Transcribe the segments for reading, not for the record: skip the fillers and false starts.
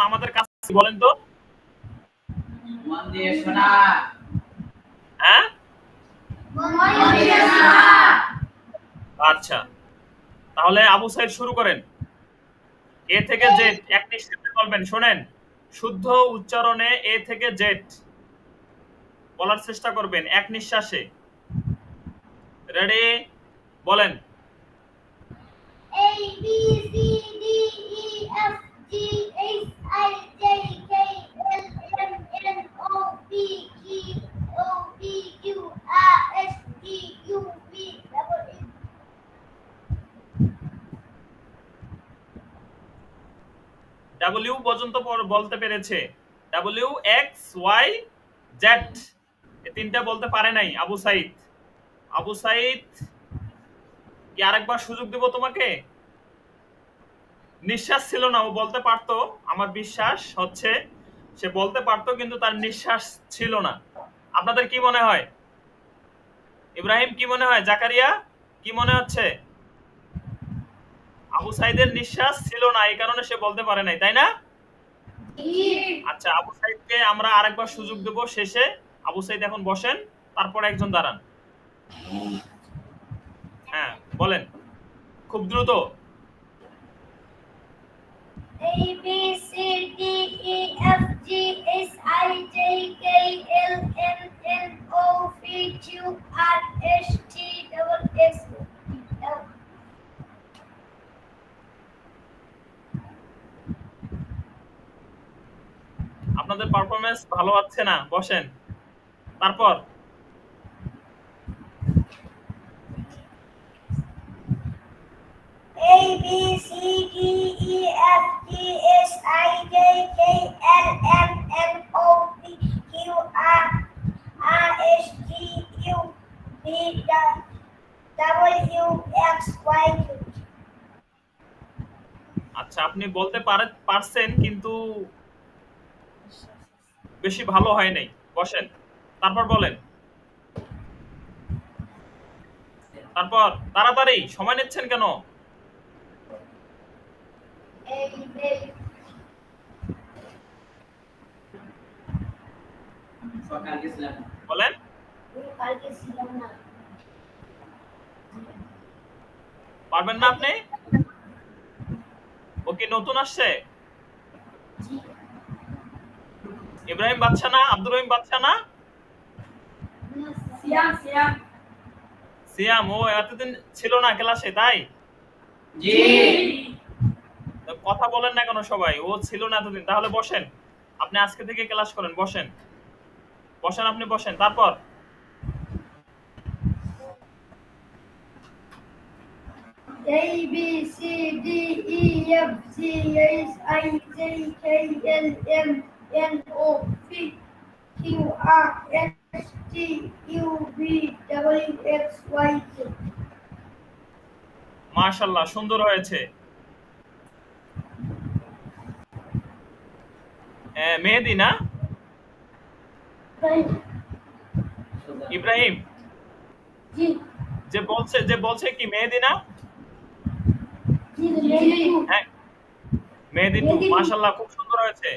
আমাদের কাছে বলেন তো? মন দিয়ে শোনা। হ্যাঁ, মন দিয়ে শোনা। আচ্ছা, তাহলে আবু সাইদ শুরু করেন। এ থেকে জেড এক নিঃশ্বাসে বলবেন। শোনেন, শুদ্ধ উচ্চারণে এ থেকে জেড বলার চেষ্টা করবেন এক নিঃশ্বাসে। রেডি, বলেন। A B C D E F G H I J K L M N O P Q Q R S T U V W W পর্যন্ত বলতে পেরেছে। ডাব্লিউ এক্স ওয়াই জেড এই তিনটা বলতে পারে নাই আবু সাইদ। আবু সাইদ, কি আরেকবার সুযোগ দেব তোমাকে? নিঃশ্বাস ছিল না, ও বলতে পারতো, আমার বিশ্বাস হচ্ছে সে বলতে পারতো, কিন্তু তার নিঃশ্বাস ছিল না। আপনাদের কি মনে হয়? ইব্রাহিম কি মনে হয়? জাকারিয়া কি মনে হচ্ছে? আবু সাইদের নিঃশ্বাস ছিল না, এই কারণে সে বলতে পারে নাই, তাই না? আচ্ছা, আবু সাইদকে আমরা আরেকবার সুযোগ দেব শেষে। আবু সাইদ এখন বসেন, তারপর একজন দাঁড়ান। হ্যাঁ, বলেন খুব দ্রুত। A B C D E F G H I J K L M N O P Q R S T U X W আপনাদের পারফরম্যান্স ভালো হচ্ছে না, বসেন। তারপর A B C D E F G H I J K L M N O P Q R S T U V W X Y Z. আচ্ছা, আপনি বলতে পারছেন, কিন্তু বেশি ভালো হয় নাই। বসেন, তারপর বলেন। তারপর তাড়াতাড়ি, সময় নিচ্ছেন কেন? বলেন। পারবেন না আপনি? ও কি নতুন আসছে? ইব্রাহিম বাদশা না? আব্দুর রহিম বাদশা না? সিয়াম, ও এতদিন ছিল না ক্লাসে, তাই? জি। কথা বলেন না কেন সবাই? ও ছিল না এতদিন। তাহলে বসেন, আপনি আজকে থেকে ক্লাস করেন। বসেন, বসেন, আপনি বসেন। তারপর A B C D E F G H I J K L M N O P Q R S T U V W X Y Z. মাশাআল্লাহ, সুন্দর হয়েছে। মেহেদি না? ইব্রাহিম জি যে বলছে কি মেহেদি না? হ্যাঁ, মেহেদি টু। মাশাআল্লাহ, খুব সুন্দর হয়েছে,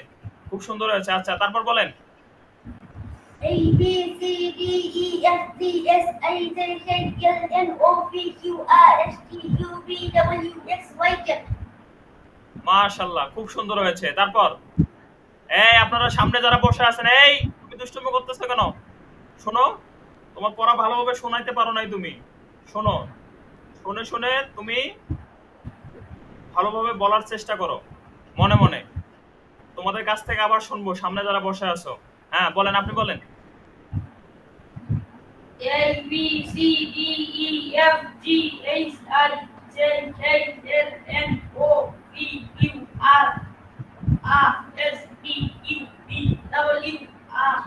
খুব সুন্দর হয়েছে। আচ্ছা, তারপর বলেন। A B C D E F G S I J K L M O P Q R S T U V W X Y Z. মাশাআল্লাহ, খুব সুন্দর হয়েছে। তারপর আপনারা সামনে যারা বসে আছেন, তুমি দুষ্টুমি করতেছো কেন? শোনো, তোমার পড়া ভালোভাবে শোনাইতে পারো নাই তুমি। শোনো, শুনে শুনে তুমি ভালোভাবে বলার চেষ্টা করো মনে মনে। তোমাদের কাছ থেকে আবার শুনবো সামনে যারা বসে আছো। হ্যাঁ, বলেন, আপনি বলেন। A B C D E F G H I J K L M O P Q R S T U V W R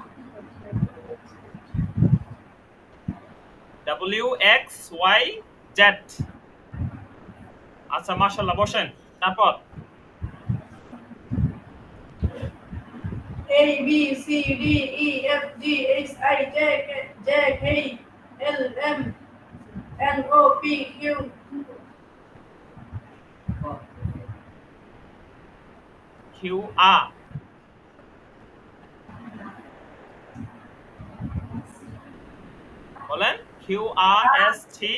W X Y Z। আচ্ছা, মাশাআল্লাহ, বসেন। তারপর A B C D E F G H I J K L M N O P Q Q R Q R S T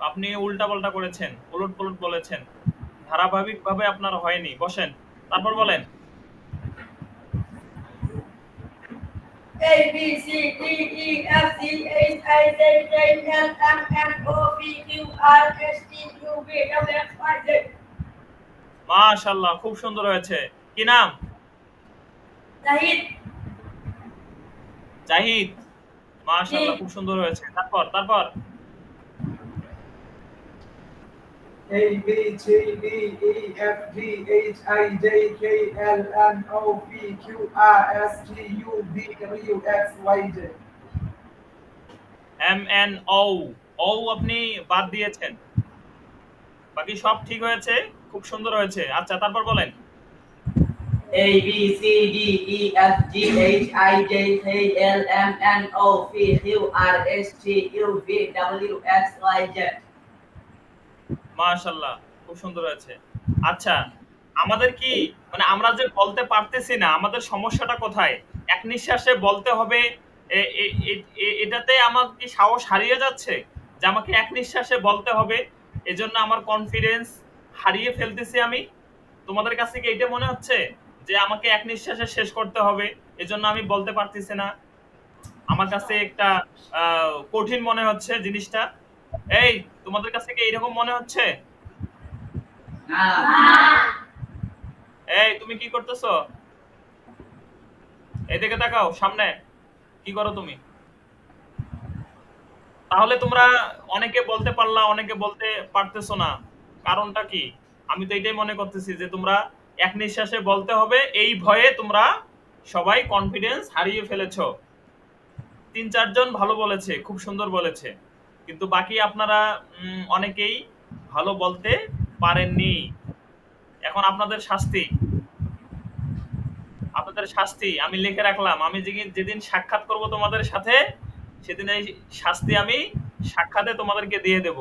আপনি উল্টাপাল্টা করেছেন, উলটপালট বলেছেন, ধারাবাহিকভাবে আপনার হয়নি। বসেন, তারপর বলেন। A B C D E F G H I J K L M N O P Q R S T U V W X Y Z। মাশাআল্লাহ, খুব সুন্দর হয়েছে। কি নাম? জাহিদ। জাহিদ, মাশাআল্লাহ, খুব সুন্দর হয়েছে। তারপর A B C D E F G H I J K L M O P Q R S T U V W X Y Z। M N O O আপনি বাদ দিয়েছেন, বাকি সব ঠিক হয়েছে, খুব সুন্দর হয়েছে। আচ্ছা, তারপর বলেন। A B C D E F G H I J K L M N O P Q R S T U V W X Y Z। মাশাআল্লাহ, খুব সুন্দর হয়েছে। আচ্ছা, আমাদের কি মানে আমরা যে বলতে পারতেছি না, আমাদের সমস্যাটা কোথায়? এক নিঃশ্বাসে বলতে হবে, এটাতে আমার কি সাহস হারিয়ে যাচ্ছে যে আমাকে এক নিঃশ্বাসে বলতে হবে, এজন্য আমার কনফিডেন্স হারিয়ে ফেলতেছি আমি? তোমাদের কাছে কি এটা মনে হচ্ছে যে আমাকে এক নিঃশ্বাসে শেষ করতে হবে, এজন্য আমি বলতে পারতেছি না? আমার কাছে একটা কঠিন মনে হচ্ছে জিনিসটা। এই, তোমাদের কাছে কি এরকম মনে হচ্ছে? না। এই, তুমি কি করতেছো? এদিকে তাকাও, সামনে। কি করো তুমি? তাহলে তোমরা অনেকে বলতে পারলা, অনেকে বলতে পারতেছো না, কারণটা কি? আমি তো এটাই মনে করতেছি যে তোমরা এক নিঃশ্বাসে বলতে হবে, এই ভয়ে তোমরা সবাই কনফিডেন্স হারিয়ে ফেলেছো। ৩-৪ জন ভালো বলেছে, খুব সুন্দর বলেছে, কিন্তু বাকি আপনারা অনেকেই ভালো বলতে পারেননি। এখন আপনাদের শাস্তি, আমি লিখে রাখলাম। আমি যেদিন সাক্ষাৎ করব তোমাদের সাথে, সেদিন এই শাস্তি আমি সাক্ষাতে তোমাদেরকে দিয়ে দেব।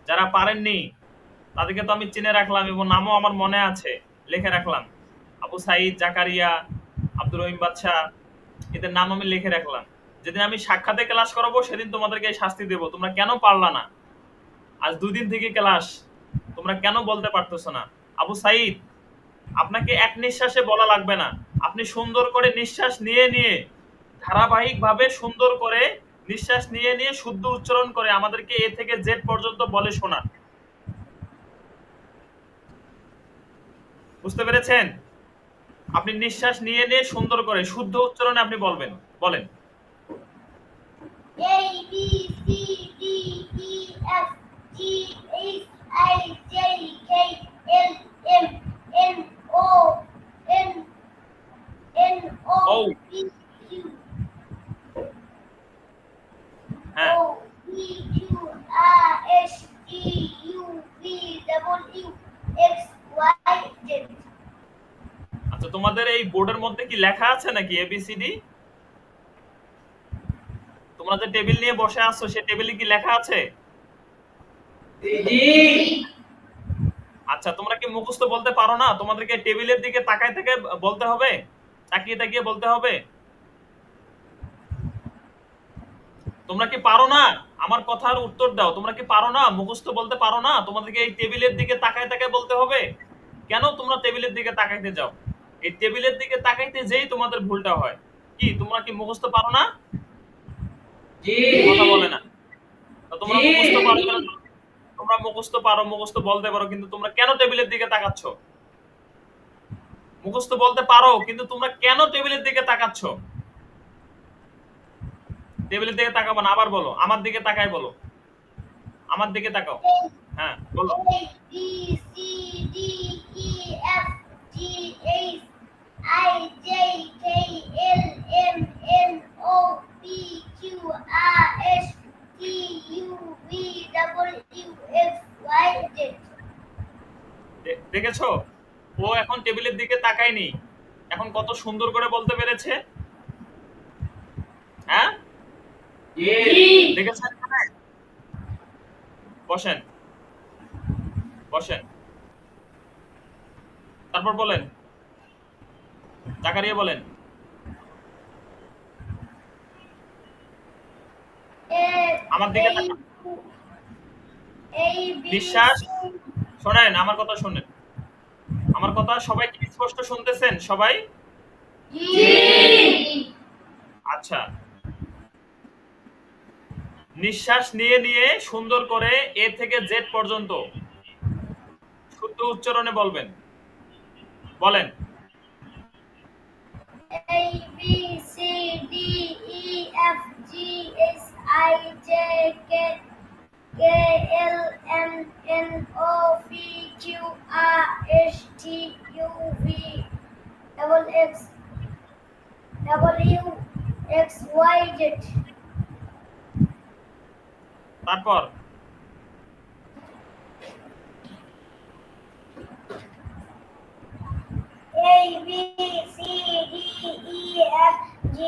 যারা পারেননি তাদেরকে তো আমি চিনে রাখলাম এবং নামও আমার মনে আছে, লিখে রাখলাম। আবু সাইদ, জাকারিয়া, আব্দুর রহিম বাদশা, এদের নাম আমি লিখে রাখলাম। যেদিন আমি সাক্ষাতে ক্লাস করাবো সেদিন তোমাদেরকে এই শাস্তি দেব। তোমরা কেন পারলা না? আজ 2 দিন থেকে ক্লাস, তোমরা কেন বলতে পারতেছো না? আবু সাইদ, আপনাকে এক নিঃশ্বাসে বলা লাগবে না, আপনি সুন্দর করে নিঃশ্বাস নিয়ে নিয়ে, ধারাবাহিকভাবে সুন্দর করে নিঃশ্বাস নিয়ে নিয়ে শুদ্ধ উচ্চারণ করে আমাদেরকে এ থেকে জেড পর্যন্ত বলে শোনান। বুঝতে পেরেছেন? আপনি নিঃশ্বাস নিয়ে নিয়ে সুন্দর করে শুদ্ধ উচ্চারণে আপনি বলবেন। বলেন। A B C D E F G H I J K L M N O P Q O P Q R S T U V W X Y Z। আচ্ছা, তোমাদের এই বোর্ডের মধ্যে কি লেখা আছে নাকি এবিসিডি? তোমরা যে টেবিল নিয়ে বসে আছো, সে টেবিলে কি লেখা আছে? জি। আচ্ছা, তোমরা কি মুখস্থ বলতে পারো না? তোমাদেরকে টেবিলের দিকে তাকায় থেকে বলতে হবে, তাকিয়ে তাকিয়ে বলতে হবে। তোমরা কি পারো না? আমার কথার উত্তর দাও। তোমরা কি পারো না? মুখস্থ বলতে পারো না? তোমাদেরকে এই টেবিলের দিকে তাকায় তাকায় বলতে হবে। কেন তোমরা টেবিলের দিকে তাকাইতে যাও? এই টেবিলের দিকে তাকাইতে যেই তোমাদের ভুলটা হয়। কি তোমরা কি মুখস্থ পারো না? জি। কথা বলে না। তোমরা মুখস্থ পারো কেন? তোমরা মুখস্থ পারো, মুখস্থ বলতে পারো, কিন্তু তোমরা কেন টেবিলের দিকে তাকাচ্ছ? মুখস্থ বলতে পারো, কিন্তু তোমরা কেন টেবিলের দিকে তাকাচ্ছ? টেবিলের দিকে তাকাবো না, আবার বলো। আমার দিকে তাকাই বলো। আমার দিকে তাকাও। হ্যাঁ, বলো। A B C D E F G H I J K L M N O P Q R S T U V W X Y Z। দেখেছো, ও এখন টেবিলের দিকে তাকায়নি, এখন কত সুন্দর করে বলতে পেরেছে। হ্যাঁ, দেখেছেন? বসেন, বসেন, তারপর বলেন। জাকারিয়া বলেন। আমার দিকে তাকান। নিঃশ্বাস শোনেন, আমার কথা শুনেন। আমার কথা সবাই কি স্পষ্ট শুনতেছেন সবাই? আচ্ছা, নিঃশ্বাস নিয়ে নিয়ে সুন্দর করে এ থেকে জেড পর্যন্ত শুদ্ধ উচ্চারণে বলবেন। বলেন। A B C D E F G H I J K L M N O P Q R S T U V X W X Y Z. তারপর A B C D E F G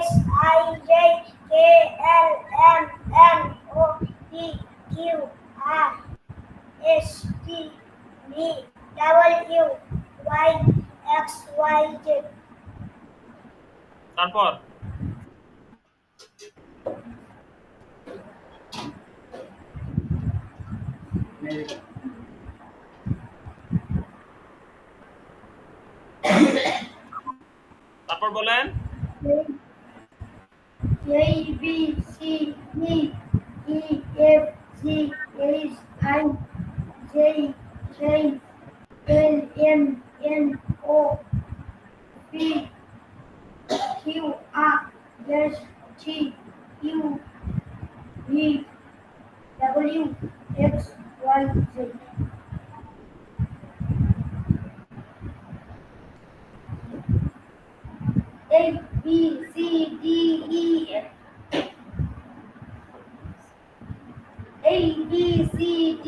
H I J K L M N O P Q R S T V W Y X Y Z. তারপর তারপর বলেন। A B C D E F G H I J K L M N O P Q R S T U V W X Y Z. A B C D E F A B C D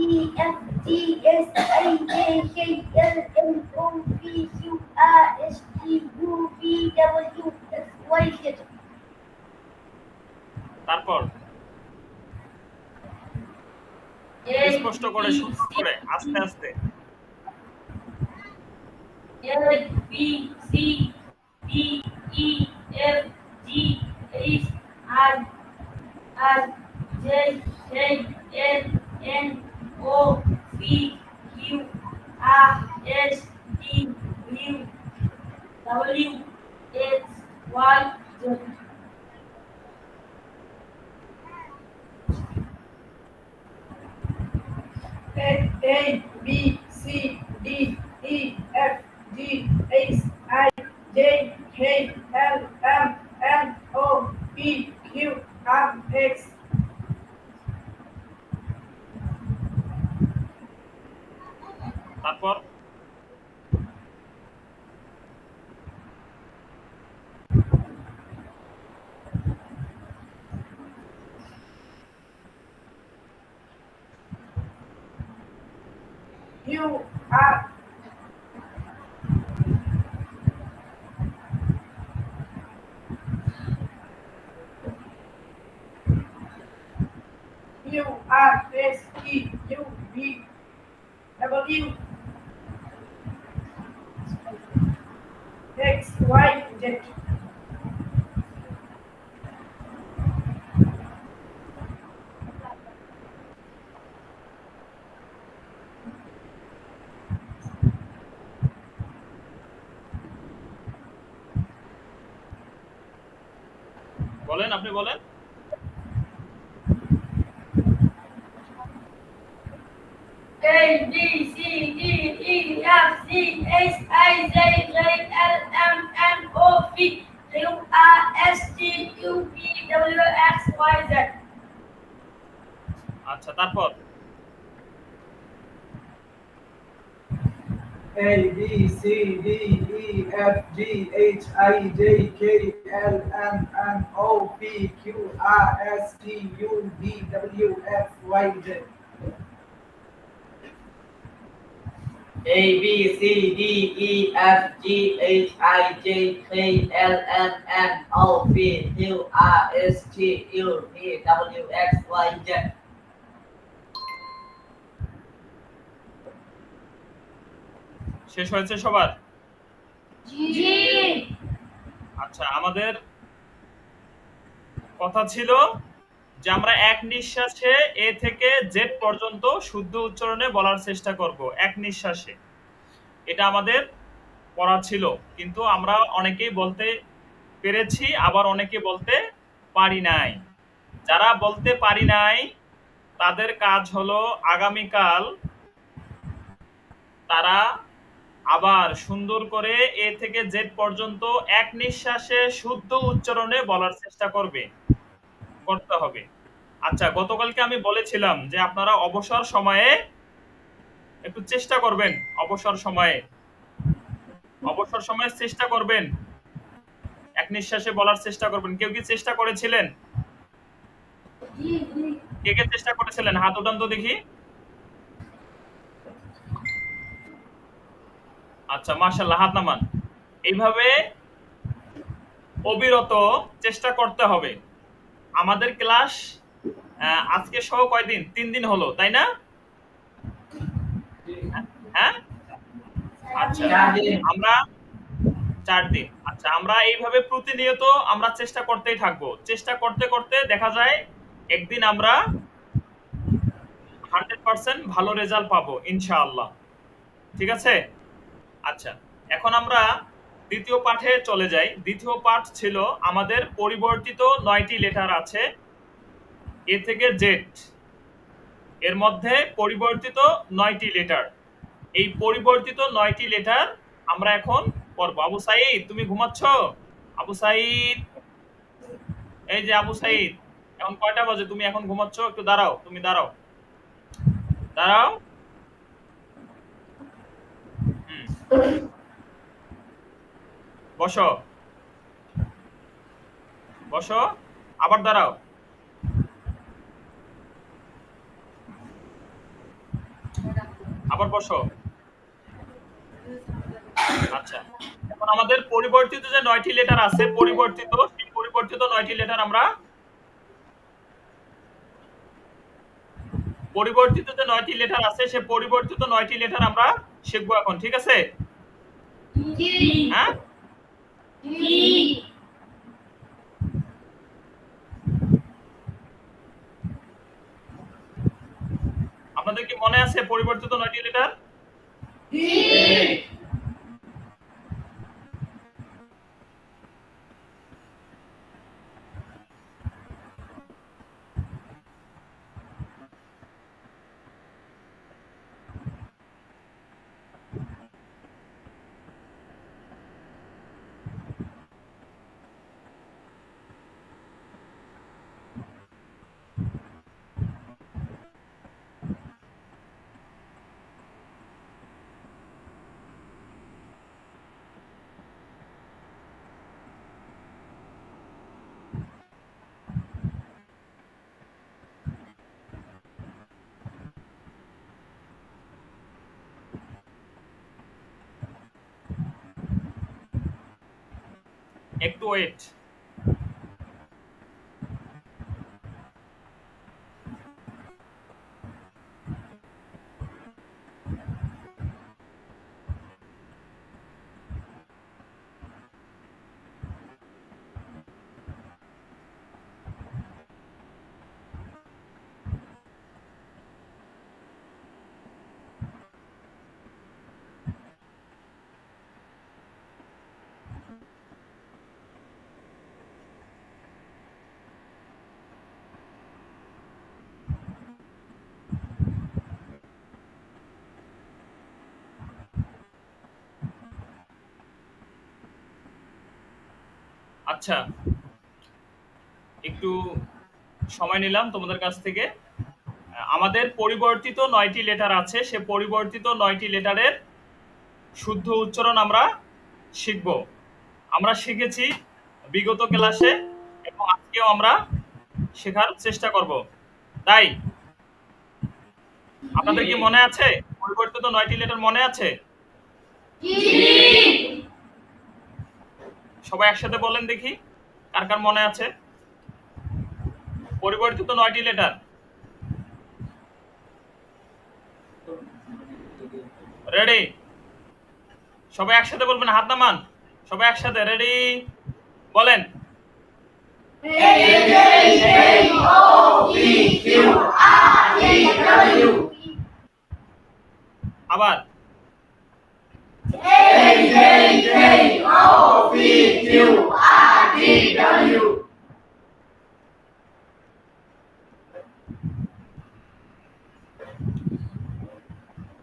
E F G S I J K L M O P Q R S T U V W X Y Z. তারপর স্পষ্ট করে সুন্দর করে আস্তে আস্তে। A B C D E F G H I J K L M O P Q R S T U W X Y Z. A B C D E F G H I J K L M N O P Q R S তারপর U R U R S T U V W X Y Z. বলেন, আপনি বলেন। A B C D E F G H I J K L M N O P Q R S T U V W X Y Z. আচ্ছা, তারপর A B C D E F G H I J K L M N O P Q R S T U V W X Y Z. A B C D E F G H I J K L M N O P Q R S T U V W X Y Z. শেষ হয়েছে সবার? জি। আচ্ছা, আমাদের কথা ছিল যে আমরা এক নিঃশ্বাসে এ থেকে জেড পর্যন্ত শুদ্ধ উচ্চারণে বলার চেষ্টা করব, এক নিঃশ্বাসে। এটা আমাদের পড়া ছিল, কিন্তু আমরা অনেকেই বলতে পেরেছি, আবার অনেকে বলতে পারি নাই। যারা বলতে পারি নাই তাদের কাজ হলো আগামীকাল তারা আবার সুন্দর করে এ থেকে জেড পর্যন্ত এক নিঃশ্বাসে শুদ্ধ উচ্চারণে বলার চেষ্টা করতে হবে। আচ্ছা, গতকালকে আমি বলেছিলাম যে আপনারা অবসর সময়ে একটু চেষ্টা করবেন, অবসর সময়ে চেষ্টা করবেন, এক নিঃশ্বাসে বলার চেষ্টা করবেন। কেউ কি চেষ্টা করেছিলেন? কে কে চেষ্টা করেছিলেন হাত উঠান তো দেখি। আচ্ছা, মাশাআল্লাহ, হাত নামান। এইভাবে অবিরত চেষ্টা করতে হবে। আমাদের ক্লাস আজকে সহ কয়দিন? 3 দিন হলো, তাই না? হ্যাঁ, আচ্ছা, 4 দিন। আমরা 4 দিন। আচ্ছা, আমরা এইভাবে প্রতিনিয়ত আমরা চেষ্টা করতেই থাকবো। চেষ্টা করতে করতে দেখা যায় একদিন আমরা 100% ভালো রেজাল্ট পাবো ইনশাআল্লাহ। ঠিক আছে? আচ্ছা, এখন আমরা দ্বিতীয় পাঠে চলে যাই। দ্বিতীয় পাঠ ছিল আমাদের পরিবর্তিত 9টি লেটার আছে এ থেকে জেড। এর মধ্যে পরিবর্তিত 9টি লেটার। এই পরিবর্তিত 9টি লেটার আমরা এখন পড়ব। আবু সাইদ, তুমি ঘুমাচ্ছ? আবু সাইদ, এই যে আবু সাইদ, এখন কয়টা বাজে? তুমি এখন ঘুমাচ্ছ? একটু দাঁড়াও, তুমি দাঁড়াও, দাঁড়াও। বসো, বসো, আবার দাঁড়াও। আবার বসো। আচ্ছা, এখন আমাদের পরিবর্তিত যে 9টি লেটার আছে, পরিবর্তিত 9টি লেটার আমরা সে পরিবর্তিত 9টি লেটার আমরা শিখবো এখন। ঠিক আছে? হ্যাঁ, আপনাদের কি মনে আছে পরিবর্তিত 9টি লেটার? একটু ওয়েট। আচ্ছা, একটু সময় নিলাম তোমাদের কাছ থেকে। আমাদের পরিবর্তিত 9টি লেটার আছে, সে পরিবর্তিত 9টি লেটারের শুদ্ধ উচ্চারণ আমরা শিখব। আমরা শিখেছি বিগত ক্লাসে এবং আজকেও আমরা শেখার চেষ্টা করব। তাই আপনাদের কি মনে আছে পরিবর্তিত 9টি লেটার মনে আছে? সবাই একসাথে বলেন দেখি কার কার মনে আছে পরিবর্তিত 9টি লেটার। রেডি? সবাই একসাথে বলবেন, হাত নামান। সবাই একসাথে রেডি বলেন আবার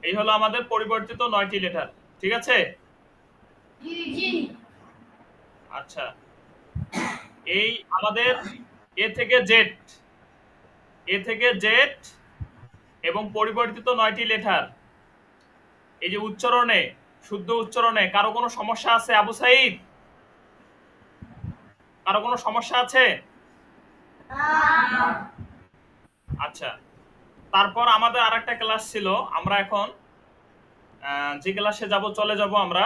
এই হলো আমাদের পরিবর্তিত 9টি লেটার ঠিক আছে আচ্ছা এই আমাদের এ থেকে জেড এবং পরিবর্তিত 9টি লেটার এই যে উচ্চারণে শুদ্ধ উচ্চারণে কারো কোনো সমস্যা আছে আবু সাইদ কারো কোনো সমস্যা আছে আচ্ছা তারপর আমাদের আরেকটা ক্লাস ছিল আমরা এখন যে ক্লাসে চলে যাব আমরা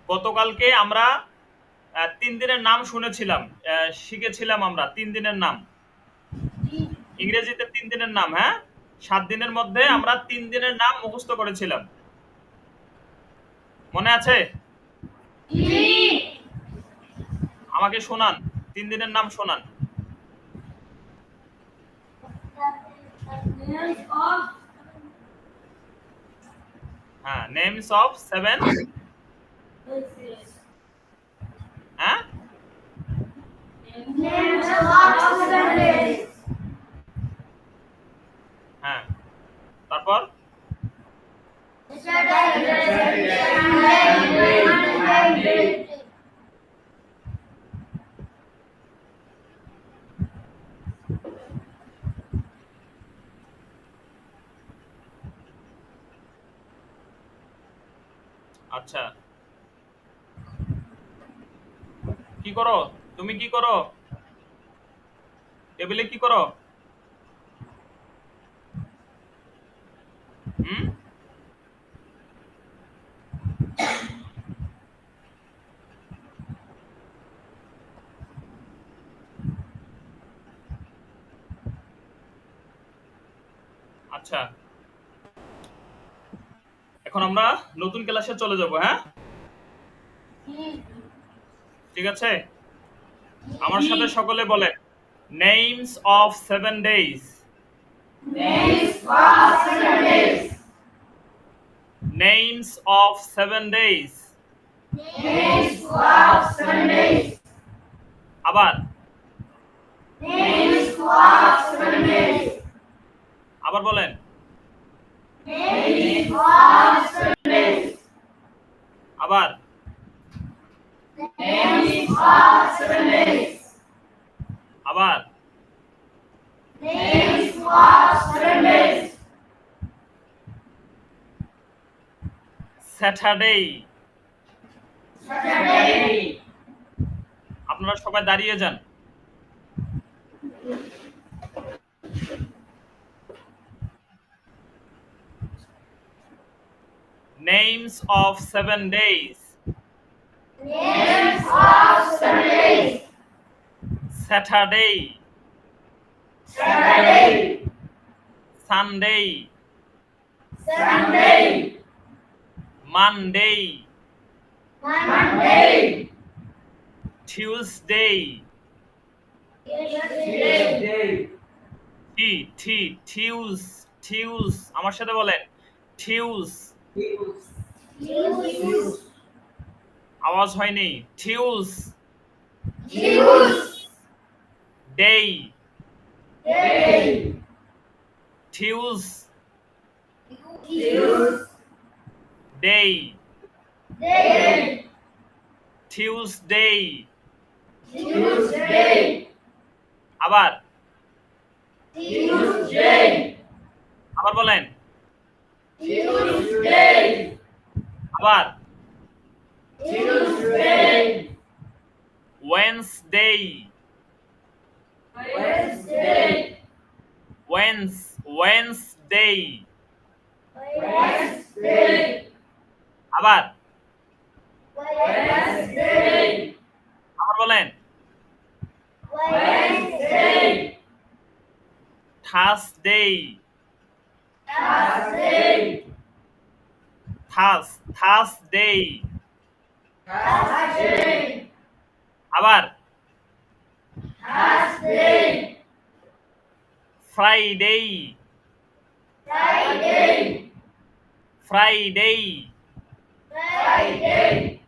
গতকালকে আমরা 3 দিনের নাম শুনেছিলাম শিখেছিলাম আমরা 3 দিনের নাম ইংরেজিতে 3 দিনের নাম হ্যাঁ 7 দিনের মধ্যে আমরা 3 দিনের নাম মুখস্থ করেছিলাম মনে আছে আমাকে শোনান 3 দিনের নাম শোনান হ্যাঁ নেমস অফ 7 হ্যাঁ হ্যাঁ তারপর আচ্ছা কি করো তুমি কি করো টেবিলে কি করো আচ্ছা এখন আমরা নতুন ক্লাসে চলে যাব হ্যাঁ ঠিক আছে আমার সাথে সকলে বলে names of 7 days names of 7 days আবার আবার বলেন আবার আবার স্যাটারডে আপনারা সবাই দাঁড়িয়ে যান Names of 7 days. Saturday. Sunday. Monday. Tuesday. Tues আমার সাথে বলেন Tues আওয়াজ হয়নি Tues Day Tues Day Tuesday আবার আবার বলেন আবার Wednesday আবার আবার বলেন Thursday. Thursday. Thursday. Thursday. আবার Thursday. Friday. Friday. Friday. Friday.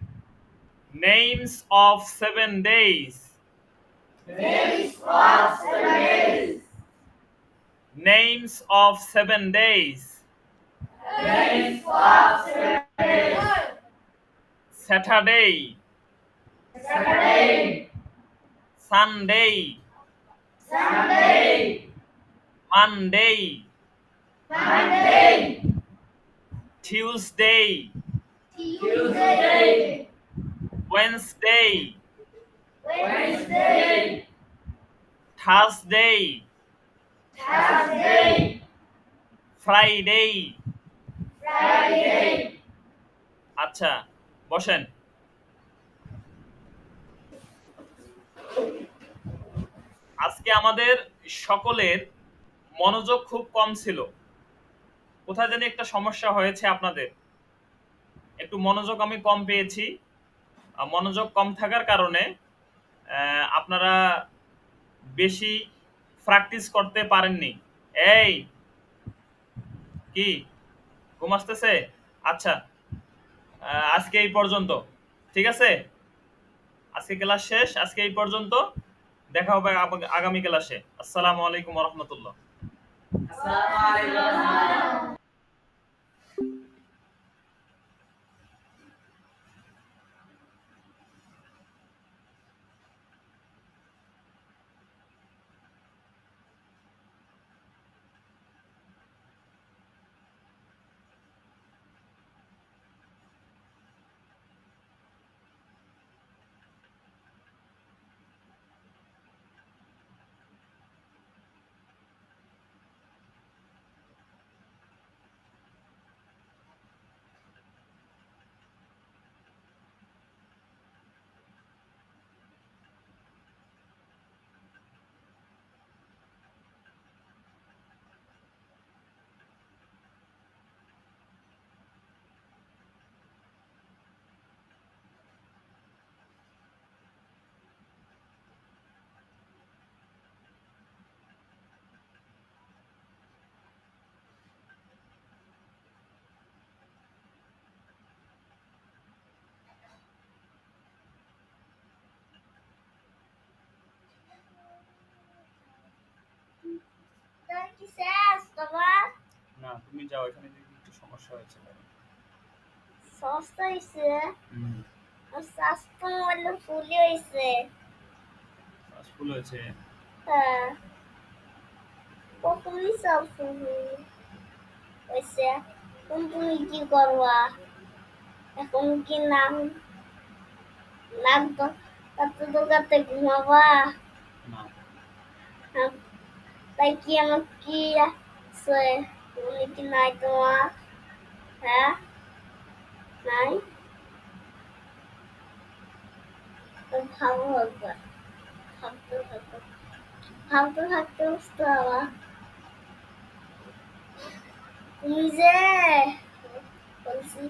Names of 7 days. Names of 7 days. Names of 7 days. Names of 7 days. Saturday. Saturday. Sunday. Sunday. Monday. Monday. Tuesday. Tuesday. Wednesday. Wednesday. Thursday. Thursday. Friday. Friday. আচ্ছা বসেন। আজকে আমাদের সকলের মনোযোগ খুব কম ছিল। কোথায় জানি একটা সমস্যা হয়েছে আপনাদের, একটু মনোযোগ আমি কম পেয়েছি। মনোযোগ কম থাকার কারণে আপনারা বেশি প্র্যাকটিস করতে পারেননি। এই কি ঘুম আসতেছে? আচ্ছা আজকে এই পর্যন্ত, ঠিক আছে? আজকে ক্লাস শেষ, আজকে এই পর্যন্ত। দেখা হবে আগামী ক্লাসে। আসসালামু আলাইকুম ওয়া রাহমাতুল্লাহ। Assalamu alaikum. তোর কি শেষ বাবা? না তুমি যাও, এখানে দেখি একটু সমস্যা হয়েছে। সস্তা হয়েছে আর স্বাস্থ্য মানে ফুলি হয়েছে। ফুল হয়েছে। হ্যাঁ কখনই সব ফুলি হয়েছে। এখন তুমি কি করবা? এখন কি নাক দোকাতে ঘুমাবা? না তাই কি আমার কি আছে? তুমি কি নাই তোমার? হ্যাঁ নাই? তো ভালো হবে, ভাবতে থাকতে বুঝতে পারবা। তুমি যে বলছি